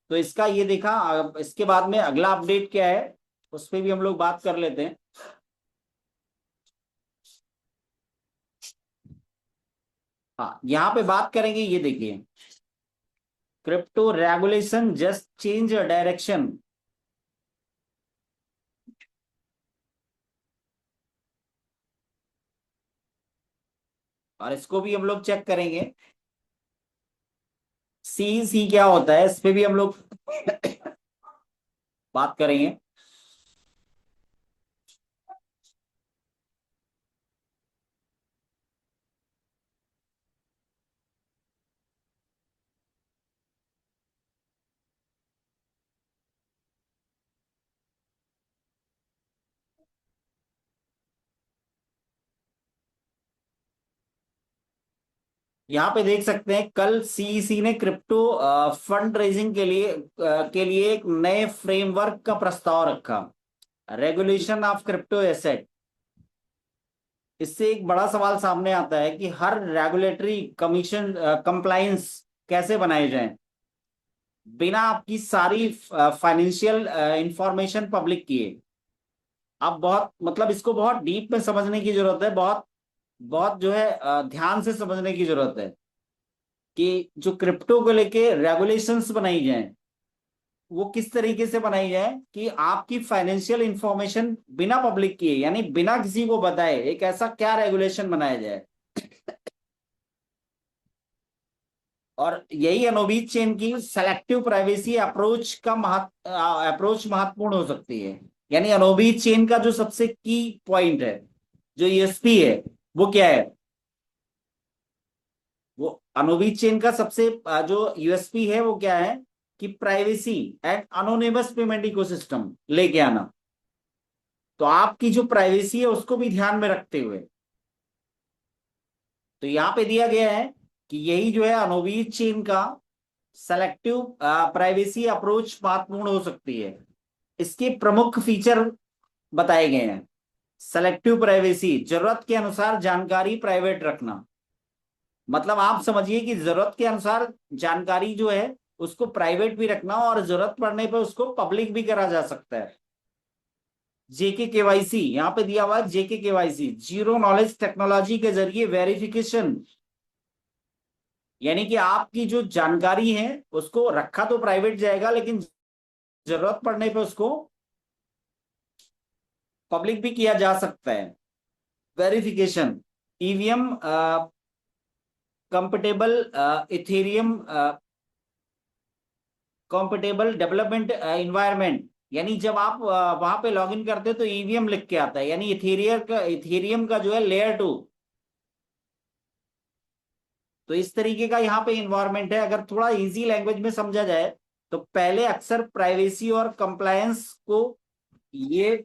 तो इसका ये देखा। अब इसके बाद में अगला अपडेट क्या है, उस पर भी हम लोग बात कर लेते हैं। हाँ, यहाँ पे बात करेंगे, ये देखिए, crypto regulation just change direction. और इसको भी हम लोग चेक करेंगे, सी सी क्या होता है, इस पे भी हम लोग बात करेंगे। यहाँ पे देख सकते हैं, कल सीईसी ने क्रिप्टो फंड रेजिंग के लिए एक नए फ्रेमवर्क का प्रस्ताव रखा, रेगुलेशन ऑफ क्रिप्टो एसेट। इससे एक बड़ा सवाल सामने आता है कि हर रेगुलेटरी कमीशन कंप्लायंस कैसे बनाए जाएं बिना आपकी सारी फाइनेंशियल इंफॉर्मेशन पब्लिक किए। आप बहुत, मतलब इसको बहुत डीप में समझने की जरूरत है, बहुत बहुत जो है ध्यान से समझने की जरूरत है कि जो क्रिप्टो को लेके रेगुलेशंस बनाई जाएं, वो किस तरीके से बनाई जाए कि आपकी फाइनेंशियल इंफॉर्मेशन बिना पब्लिक किए, यानी बिना किसी को बताए, एक ऐसा क्या रेगुलेशन बनाया जाए। और यही अनोबीज चेन की सेलेक्टिव प्राइवेसी अप्रोच महत्वपूर्ण हो सकती है। यानी अनोबीज चेन का जो सबसे की पॉइंट है, जो यूएसपी है, वो क्या है? वो अनोबीज चेन का सबसे जो यूएसपी है वो क्या है कि privacy and anonymous payment ecosystem लेके आना। तो आपकी जो प्राइवेसी है उसको भी ध्यान में रखते हुए, तो यहां पे दिया गया है कि यही जो है अनोबीज चेन का सेलेक्टिव प्राइवेसी अप्रोच महत्वपूर्ण हो सकती है। इसके प्रमुख फीचर बताए गए हैं। सेलेक्टिव प्राइवेसी, जरूरत के अनुसार जानकारी प्राइवेट रखना। मतलब आप समझिए कि जरूरत के अनुसार जानकारी जो है उसको प्राइवेट भी रखना, और जरूरत पड़ने पर उसको पब्लिक भी करा जा सकता है। जेके केवाईसी यहाँ पे दिया हुआ है, जेके केवाईसी जीरो नॉलेज टेक्नोलॉजी के जरिए वेरिफिकेशन। यानी कि आपकी जो जानकारी है उसको रखा तो प्राइवेट जाएगा, लेकिन जरूरत पड़ने पे उसको पब्लिक भी किया जा सकता है। Verification, EVM compatible, Ethereum compatible development environment. यानी जब आप वहां पे लॉग इन करते हो तो ईवीएम लिख के आता है, यानी इथेरियम का जो है लेयर 2। तो इस तरीके का यहाँ पे इन्वायरमेंट है। अगर थोड़ा इजी लैंग्वेज में समझा जाए तो पहले अक्सर प्राइवेसी और कंप्लायंस को ये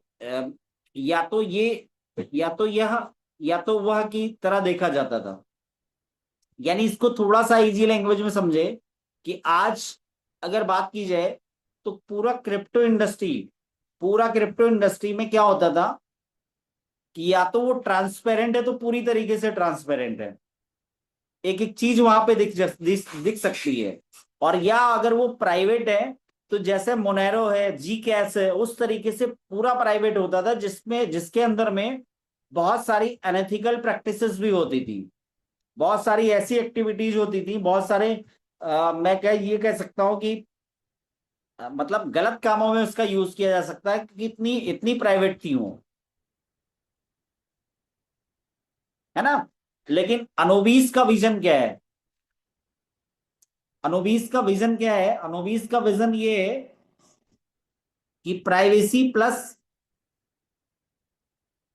या तो ये या तो यह या तो वह की तरह देखा जाता था। यानी इसको थोड़ा सा इजी लैंग्वेज में समझे कि आज अगर बात की जाए तो पूरा क्रिप्टो इंडस्ट्री में क्या होता था कि या तो वो ट्रांसपेरेंट है, तो पूरी तरीके से ट्रांसपेरेंट है, एक एक चीज वहां पे दिख सकती है। और या अगर वो प्राइवेट है तो जैसे मोनेरो है, जी कैश है, उस तरीके से पूरा प्राइवेट होता था, जिसके अंदर में बहुत सारी अनएथिकल प्रैक्टिसेस भी होती थी, बहुत सारी ऐसी एक्टिविटीज होती थी, बहुत सारे मैं ये कह सकता हूँ कि मतलब गलत कामों में उसका यूज किया जा सकता है, कि इतनी इतनी प्राइवेट थी वो, है ना। लेकिन अनुबीस का विजन क्या है? अनुबीस का विजन ये है कि प्राइवेसी प्लस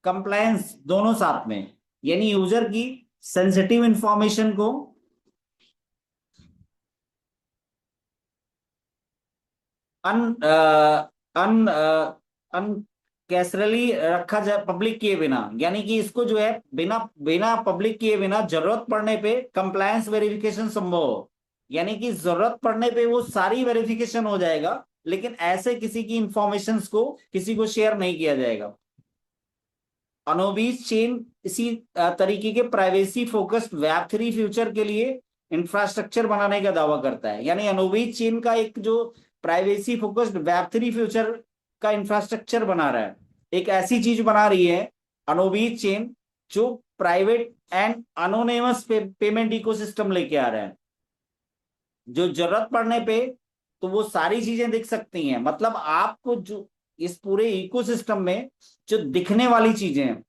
कंप्लायंस दोनों साथ में। यानी यूजर की सेंसिटिव इंफॉर्मेशन को अन अन अन कैसरली रखा जाए पब्लिक किए बिना। यानी कि इसको जो है बिना बिना पब्लिक किए बिना जरूरत पड़ने पे कंप्लायंस वेरिफिकेशन संभव हो। यानी कि जरूरत पड़ने पे वो सारी वेरिफिकेशन हो जाएगा, लेकिन ऐसे किसी की इंफॉर्मेशन को किसी को शेयर नहीं किया जाएगा। अनोबीज चेन इसी तरीके के प्राइवेसी फोकस्ड वेब 3 फ्यूचर के लिए इंफ्रास्ट्रक्चर बनाने का दावा करता है। यानी अनोबीज चेन का एक जो प्राइवेसी फोकस्ड वेब 3 फ्यूचर का इंफ्रास्ट्रक्चर बना रहा है, एक ऐसी चीज बना रही है अनोबीज चेन जो प्राइवेट एंड अनोनेमस पेमेंट इकोसिस्टम लेके आ रहा है, जो जरूरत पड़ने पे तो वो सारी चीजें दिख सकती हैं। मतलब आपको जो इस पूरे इकोसिस्टम में जो दिखने वाली चीजें हैं,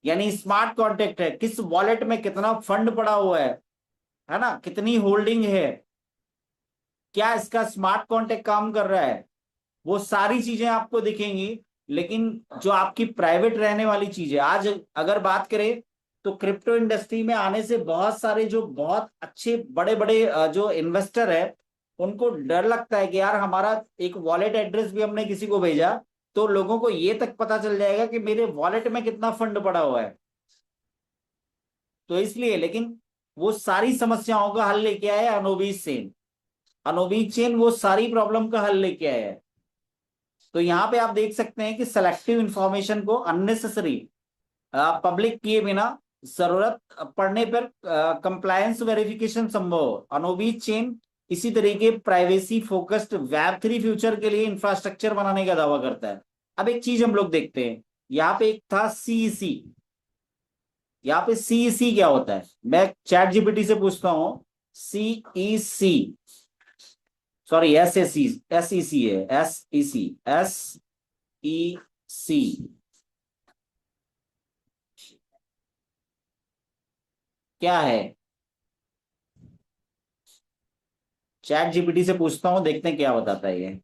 यानी स्मार्ट कॉन्टेक्ट है, किस वॉलेट में कितना फंड पड़ा हुआ है ना, कितनी होल्डिंग है, क्या इसका स्मार्ट कॉन्टेक्ट काम कर रहा है, वो सारी चीजें आपको दिखेंगी। लेकिन जो आपकी प्राइवेट रहने वाली चीज है, आज अगर बात करें तो क्रिप्टो इंडस्ट्री में आने से बहुत सारे जो बहुत अच्छे बड़े बड़े जो इन्वेस्टर है, उनको डर लगता है कि यार हमारा एक वॉलेट एड्रेस भी हमने किसी को भेजा तो लोगों को ये तक पता चल जाएगा कि मेरे वॉलेट में कितना फंड पड़ा हुआ है। तो इसलिए, लेकिन वो सारी समस्याओं का हल लेके आया है अनोबीज चेन। अनोबीज चेन वो सारी प्रॉब्लम का हल लेके आया है। तो यहाँ पे आप देख सकते हैं कि सेलेक्टिव इंफॉर्मेशन को अननेसेसरी पब्लिक किए बिना जरूरत पड़ने पर कंप्लायंस वेरिफिकेशन संभव हो। अनोबीज चेन इसी तरीके प्राइवेसी फोकस्ड वेब 3 फ्यूचर के लिए इंफ्रास्ट्रक्चर बनाने का दावा करता है। अब एक चीज हम लोग देखते हैं, यहाँ पे एक था सीईसी। यहाँ पे सीईसी क्या होता है, मैं चैट जीपीटी से पूछता हूँ। सीईसी, सॉरी एसईसी है, एसईसी क्या है? चैट जीपीटी से पूछता हूँ, देखते हैं क्या बताता है ये।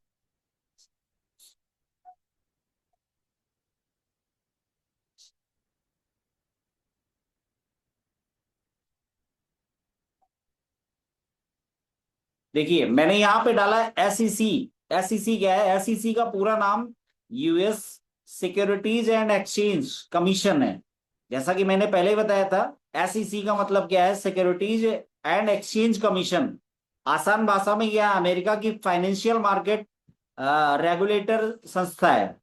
देखिए मैंने यहाँ पे डाला है एसईसी। एसईसी क्या है? एसईसी का पूरा नाम US securities and exchange commission है। जैसा कि मैंने पहले ही बताया था, एसईसी का मतलब क्या है? Securities and exchange commission. आसान भाषा में यह अमेरिका की फाइनेंशियल मार्केट रेगुलेटर संस्था है।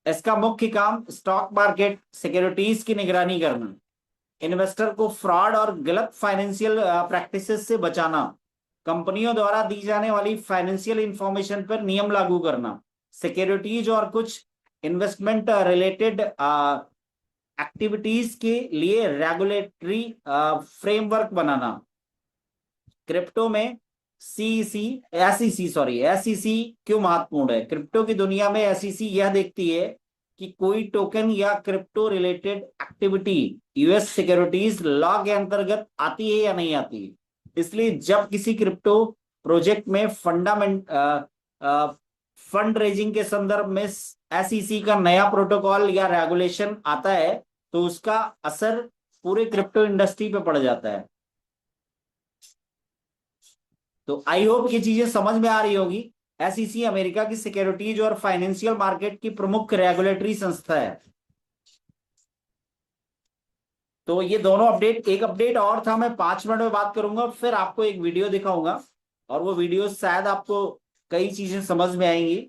इसका मुख्य काम स्टॉक मार्केट सिक्योरिटीज की निगरानी करना, इन्वेस्टर को फ्रॉड और गलत फाइनेंशियल प्रैक्टिसेस से बचाना, कंपनियों द्वारा दी जाने वाली फाइनेंशियल इंफॉर्मेशन पर नियम लागू करना, सिक्योरिटीज और कुछ इन्वेस्टमेंट रिलेटेड एक्टिविटीज के लिए रेगुलेटरी फ्रेमवर्क बनाना। क्रिप्टो में सीईसी एसईसी सॉरी एसईसी क्यों महत्वपूर्ण है? क्रिप्टो की दुनिया में एसईसी यह देखती है कि कोई टोकन या crypto related activity US securities law के अंतर्गत आती है या नहीं आती है। इसलिए जब किसी क्रिप्टो प्रोजेक्ट में फंड रेजिंग के संदर्भ में एसईसी का नया प्रोटोकॉल या रेगुलेशन आता है तो उसका असर पूरे क्रिप्टो इंडस्ट्री पे पड़ जाता है। तो आई होप ये चीजें समझ में आ रही होगी। एसईसी अमेरिका की सिक्योरिटीज और फाइनेंशियल मार्केट की प्रमुख रेगुलेटरी संस्था है। तो ये दोनों अपडेट, एक अपडेट और था, मैं 5 मिनट में बात करूंगा, फिर आपको एक वीडियो दिखाऊंगा और वो वीडियो शायद आपको कई चीजें समझ में आएंगी।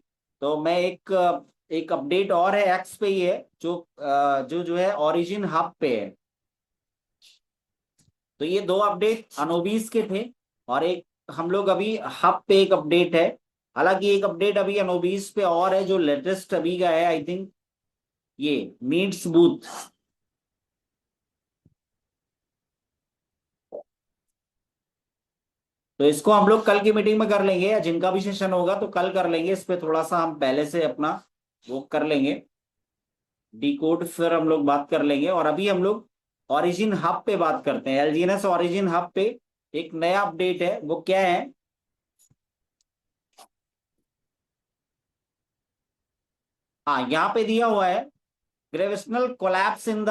तो मैं एक अपडेट और है, एक्स पे ही है, जो है ओरिजिन हब पे है। तो ये दो अपडेट अनोबीस के थे, और एक हम लोग अभी हब पे एक अपडेट है। हालांकि एक अपडेट अभी अनोबीस पे और है जो लेटेस्ट अभी का है, आई थिंक ये मीट्स बूथ। तो इसको हम लोग कल की मीटिंग में कर लेंगे, या जिनका भी सेशन होगा तो कल कर लेंगे। इस पे थोड़ा सा हम पहले से अपना वो कर लेंगे, डी कोड, फिर हम लोग बात कर लेंगे। और अभी हम लोग ओरिजिन हब पे बात करते हैं। एलजीएनएस ओरिजिन हब पे एक नया अपडेट है, वो क्या है? हाँ, यहाँ पे दिया हुआ है gravitational collapse in the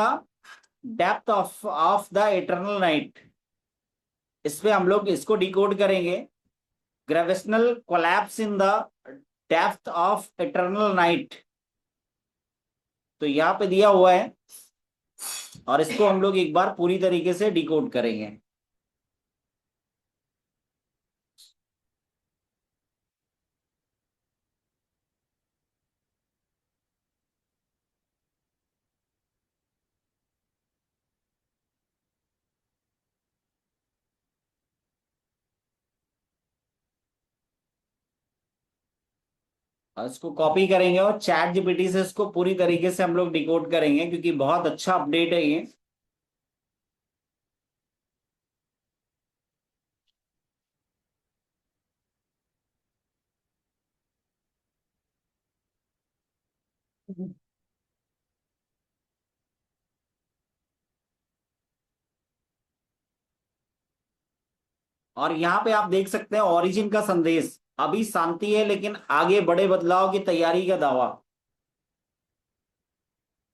depth of the eternal night. इस पे हम लोग इसको डिकोड करेंगे। Gravitational collapse in the depth of eternal night, तो यहाँ पे दिया हुआ है, और इसको हम लोग एक बार पूरी तरीके से डिकोड करेंगे। और इसको कॉपी करेंगे और चैट जीपीटी से इसको पूरी तरीके से हम लोग डिकोड करेंगे, क्योंकि बहुत अच्छा अपडेट है ये। और यहाँ पे आप देख सकते हैं ओरिजिन का संदेश, अभी शांति है लेकिन आगे बड़े बदलाव की तैयारी का दावा।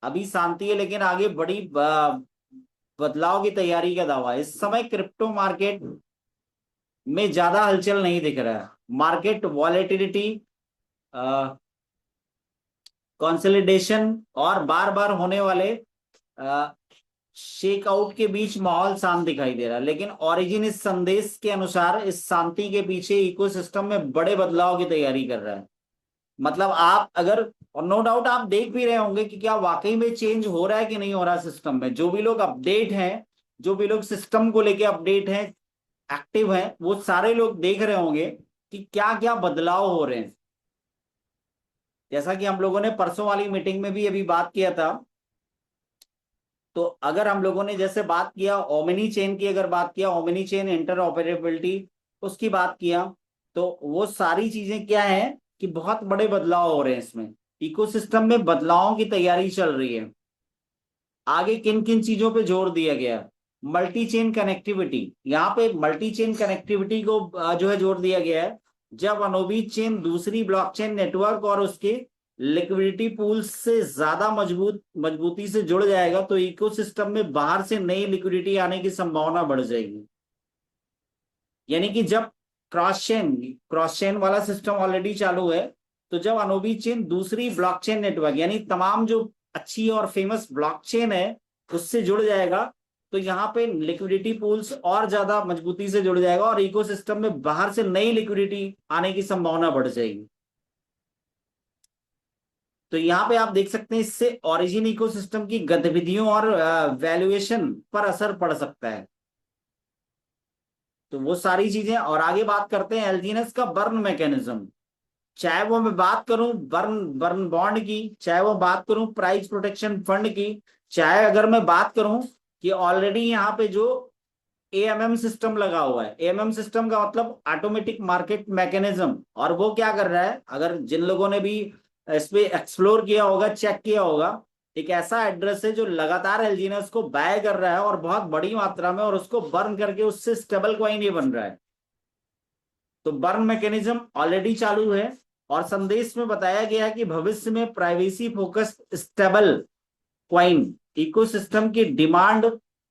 अभी शांति है लेकिन आगे बड़ी बदलाव की तैयारी का दावा। इस समय क्रिप्टो मार्केट में ज्यादा हलचल नहीं दिख रहा है। मार्केट वॉलेटिलिटी, कंसोलिडेशन और बार बार होने वाले शेक आउट के बीच माहौल शांत दिखाई दे रहा है। लेकिन ओरिजिन इस संदेश के अनुसार इस शांति के पीछे इकोसिस्टम में बड़े बदलाव की तैयारी कर रहा है। मतलब आप अगर, और नो डाउट आप देख भी रहे होंगे कि क्या वाकई में चेंज हो रहा है कि नहीं हो रहा सिस्टम में। जो भी लोग अपडेट हैं, जो भी लोग सिस्टम को लेके अपडेट हैं, एक्टिव हैं, वो सारे लोग देख रहे होंगे कि क्या क्या बदलाव हो रहे हैं। जैसा कि हम लोगों ने परसों वाली मीटिंग में भी अभी बात किया था। तो अगर हम लोगों ने जैसे बात किया ओमिनी चेन की, अगर बात किया ओमिनी चेन इंटर ऑपरेबिलिटी, उसकी बात किया, तो वो सारी चीजें क्या है कि बहुत बड़े बदलाव हो रहे हैं इसमें। इकोसिस्टम में बदलावों की तैयारी चल रही है। आगे किन किन चीजों पे जोर दिया गया? Multi chain connectivity. यहाँ पे मल्टी चेन कनेक्टिविटी को जो है जोर दिया गया है। जब अनोबी चेन दूसरी ब्लॉकचेन नेटवर्क और उसके लिक्विडिटी पूल्स से ज्यादा मजबूती से जुड़ जाएगा, तो इकोसिस्टम में बाहर से नई लिक्विडिटी आने की संभावना बढ़ जाएगी। यानी कि जब क्रॉस चेन वाला सिस्टम ऑलरेडी चालू है, तो जब अनोबी चेन दूसरी ब्लॉकचेन नेटवर्क यानी तमाम जो अच्छी और फेमस ब्लॉकचेन है उससे जुड़ जाएगा, तो यहाँ पे लिक्विडिटी पूल्स और ज्यादा मजबूती से जुड़ जाएगा और इकोसिस्टम में बाहर से नई लिक्विडिटी आने की संभावना बढ़ जाएगी। तो यहाँ पे आप देख सकते हैं इससे ओरिजिन इकोसिस्टम की गतिविधियों और वैल्यूएशन पर असर पड़ सकता है। तो वो सारी चीजें, और आगे बात करते हैं एलजीएनएस का बर्न मैकेनिज्म। चाहे वो मैं बात करूं बर्न बर्न बॉन्ड की, चाहे वो बात करूं प्राइस प्रोटेक्शन फंड की, चाहे अगर मैं बात करूं कि ऑलरेडी यहाँ पे जो एएमएम सिस्टम लगा हुआ है। एएमएम सिस्टम का मतलब ऑटोमेटिक मार्केट मैकेनिज्म। और वो क्या कर रहा है, अगर जिन लोगों ने भी इस पे एक्सप्लोर किया होगा, चेक किया होगा, एक ऐसा एड्रेस है जो लगातार एलजीएनएस को बाय कर रहा है और बहुत बड़ी मात्रा में, और उसको बर्न करके उससे स्टेबल कॉइन ये बन रहा है। तो बर्न मैकेनिज्म ऑलरेडी चालू है। और संदेश में बताया गया है कि भविष्य में privacy focused stable coin ecosystem की डिमांड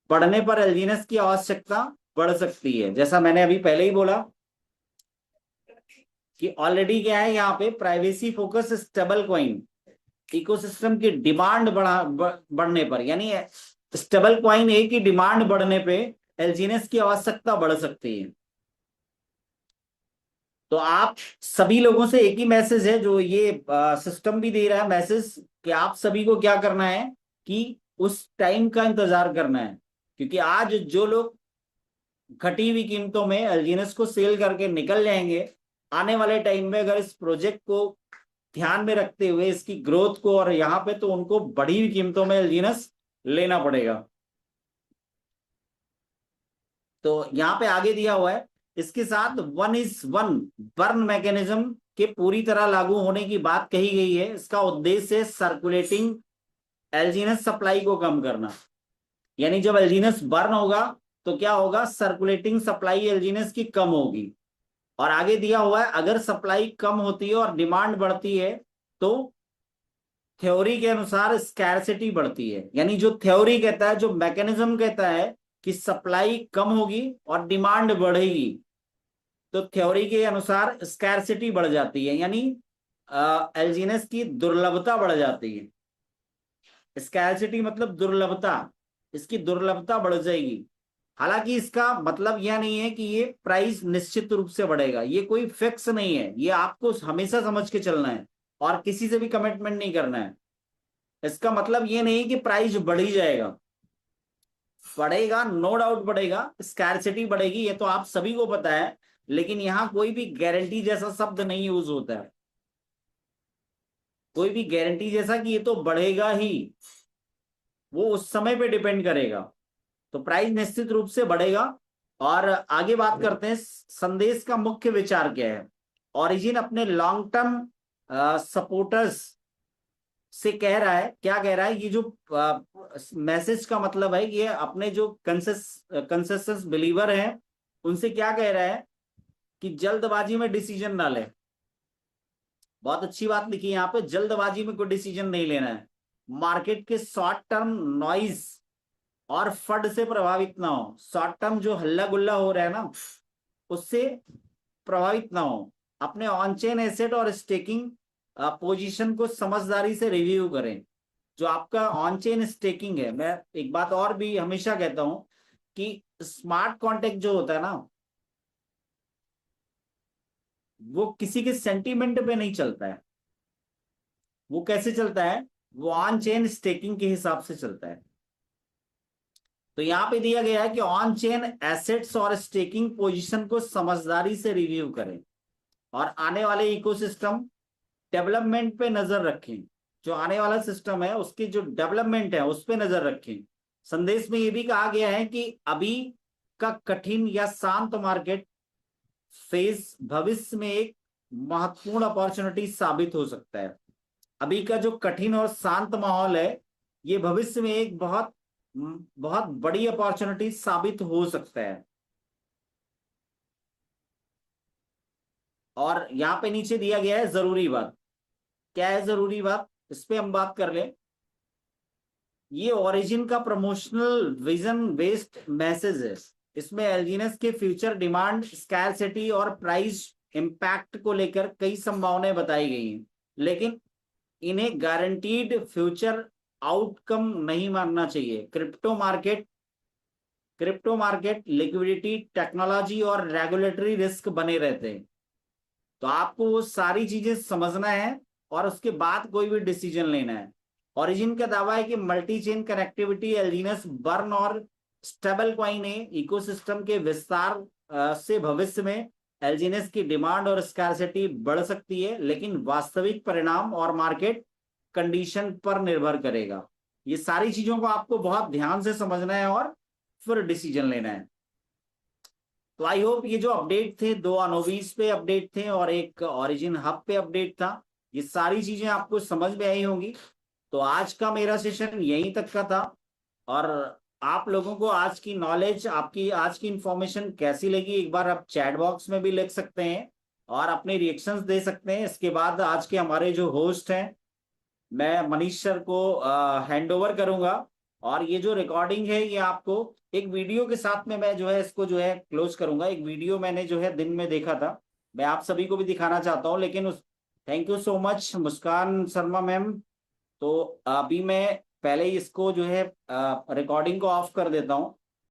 बढ़ने पर एलजीएनएस की आवश्यकता बढ़ सकती है। जैसा मैंने अभी पहले ही बोला कि ऑलरेडी क्या है, यहाँ पे privacy focus stable coin ecosystem की डिमांड बढ़ने पर, यानी स्टेबल क्वाइन ए की डिमांड बढ़ने पे एलजीएनएस की आवश्यकता बढ़ सकती है। तो आप सभी लोगों से एक ही मैसेज है, जो ये सिस्टम भी दे रहा है मैसेज, कि आप सभी को क्या करना है कि उस टाइम का इंतजार करना है। क्योंकि आज जो लोग घटी हुई कीमतों में एलजीएनएस को सेल करके निकल जाएंगे, आने वाले टाइम में अगर इस प्रोजेक्ट को ध्यान में रखते हुए इसकी ग्रोथ को, और यहाँ पे तो उनको बढ़ी हुई कीमतों में एलजीएनएस लेना पड़ेगा। तो यहाँ पे आगे दिया हुआ है, इसके साथ 1:1 बर्न मैकेनिज्म के पूरी तरह लागू होने की बात कही गई है। इसका उद्देश्य है सर्कुलेटिंग एलजीएनएस सप्लाई को कम करना। यानी जब एलजीएनएस बर्न होगा तो क्या होगा, सर्कुलेटिंग सप्लाई एलजीएनएस की कम होगी। और आगे दिया हुआ है अगर सप्लाई कम होती है और डिमांड बढ़ती है, तो थ्योरी के अनुसार स्कैरसिटी बढ़ती है। यानी जो थ्योरी कहता है, जो मैकेनिज्म कहता है कि सप्लाई कम होगी और डिमांड बढ़ेगी, तो थ्योरी के अनुसार स्कैरसिटी बढ़ जाती है, यानी एलजीएनएस की दुर्लभता बढ़ जाती है। स्कैरसिटी मतलब दुर्लभता, इसकी दुर्लभता बढ़ जाएगी। हालांकि इसका मतलब यह नहीं है कि ये प्राइस निश्चित रूप से बढ़ेगा, ये कोई फिक्स नहीं है, ये आपको हमेशा समझ के चलना है और किसी से भी कमिटमेंट नहीं करना है। इसका मतलब ये नहीं कि प्राइस बढ़ ही जाएगा, बढ़ेगा, नो डाउट बढ़ेगा, स्कैरसिटी बढ़ेगी, ये तो आप सभी को पता है। लेकिन यहाँ कोई भी गारंटी जैसा शब्द नहीं यूज होता है। कोई भी गारंटी जैसा कि ये तो बढ़ेगा ही, वो उस समय पे डिपेंड करेगा। तो प्राइस निश्चित रूप से बढ़ेगा। और आगे बात करते हैं, संदेश का मुख्य विचार क्या है। ओरिजिन अपने लॉन्ग टर्म सपोर्टर्स से कह रहा है, क्या कह रहा है, ये जो मैसेज का मतलब है, ये अपने जो कंसेसस बिलीवर हैं उनसे क्या कह रहा है कि जल्दबाजी में डिसीजन ना ले। बहुत अच्छी बात लिखी है यहाँ पे, जल्दबाजी में कोई डिसीजन नहीं लेना है। मार्केट के शॉर्ट टर्म नॉइज और फंड से प्रभावित ना हो। शॉर्ट टर्म जो हल्ला गुल्ला हो रहा है ना, उससे प्रभावित ना हो। अपने ऑन चेन एसेट और स्टेकिंग पोजीशन को समझदारी से रिव्यू करें। जो आपका ऑन चेन स्टेकिंग है, मैं एक बात और भी हमेशा कहता हूं कि स्मार्ट कॉन्ट्रैक्ट जो होता है ना, वो किसी के सेंटीमेंट पे नहीं चलता है। वो कैसे चलता है, वो ऑन चेन स्टेकिंग के हिसाब से चलता है। तो यहां पे दिया गया है कि ऑन चेन एसेट्स और स्टेकिंग पोजीशन को समझदारी से रिव्यू करें और आने वाले इकोसिस्टम डेवलपमेंट पे नजर रखें। जो आने वाला सिस्टम है उसकी जो डेवलपमेंट है उस पे नजर रखें। संदेश में यह भी कहा गया है कि अभी का कठिन या शांत मार्केट फेज भविष्य में एक महत्वपूर्ण अपॉर्चुनिटी साबित हो सकता है। अभी का जो कठिन और शांत माहौल है, ये भविष्य में एक बहुत बहुत बड़ी अपॉर्चुनिटी साबित हो सकता है। और यहाँ पे नीचे दिया गया है जरूरी बात। क्या है जरूरी बात, इस पे हम बात कर ले। ये ओरिजिन का प्रमोशनल विजन बेस्ड मैसेज है। इसमें एलजीएनएस के फ्यूचर डिमांड, स्कैरसिटी और प्राइस इंपैक्ट को लेकर कई संभावनाएं बताई गई हैं, लेकिन इन्हें गारंटीड फ्यूचर आउटकम नहीं मानना चाहिए। क्रिप्टो मार्केट लिक्विडिटी, टेक्नोलॉजी और रेगुलेटरी रिस्क बने रहते हैं। तो आपको वो सारी चीजें समझना है और उसके बाद कोई भी डिसीजन लेना है। ओरिजिन का दावा है कि मल्टी चेन कनेक्टिविटी, एल्जीनस बर्न और स्टेबल कॉइन इकोसिस्टम के विस्तार से भविष्य में एल्जीनस की डिमांड और स्कैरसिटी बढ़ सकती है, लेकिन वास्तविक परिणाम और मार्केट कंडीशन पर निर्भर करेगा। ये सारी चीजों को आपको बहुत ध्यान से समझना है और फिर डिसीजन लेना है। तो आई होप ये जो अपडेट थे, दो अनोवीज पे अपडेट थे और एक ओरिजिन हब पे अपडेट था, ये सारी चीजें आपको समझ में आई होंगी। तो आज का मेरा सेशन यहीं तक का था। और आप लोगों को आज की नॉलेज, आपकी आज की इंफॉर्मेशन कैसी लगी, एक बार आप चैट बॉक्स में भी लिख सकते हैं और अपने रिएक्शंस दे सकते हैं। इसके बाद आज के हमारे जो होस्ट हैं, मैं मनीष सर को हैंड ओवर करूंगा। और ये जो रिकॉर्डिंग है ये आपको एक वीडियो के साथ में मैं जो है इसको जो है क्लोज करूंगा। एक वीडियो मैंने जो है दिन में देखा था, मैं आप सभी को भी दिखाना चाहता हूँ, लेकिन उस thank you so much Muskan Sharma ma'am. तो अभी मैं पहले ही इसको जो है रिकॉर्डिंग को ऑफ कर देता हूँ।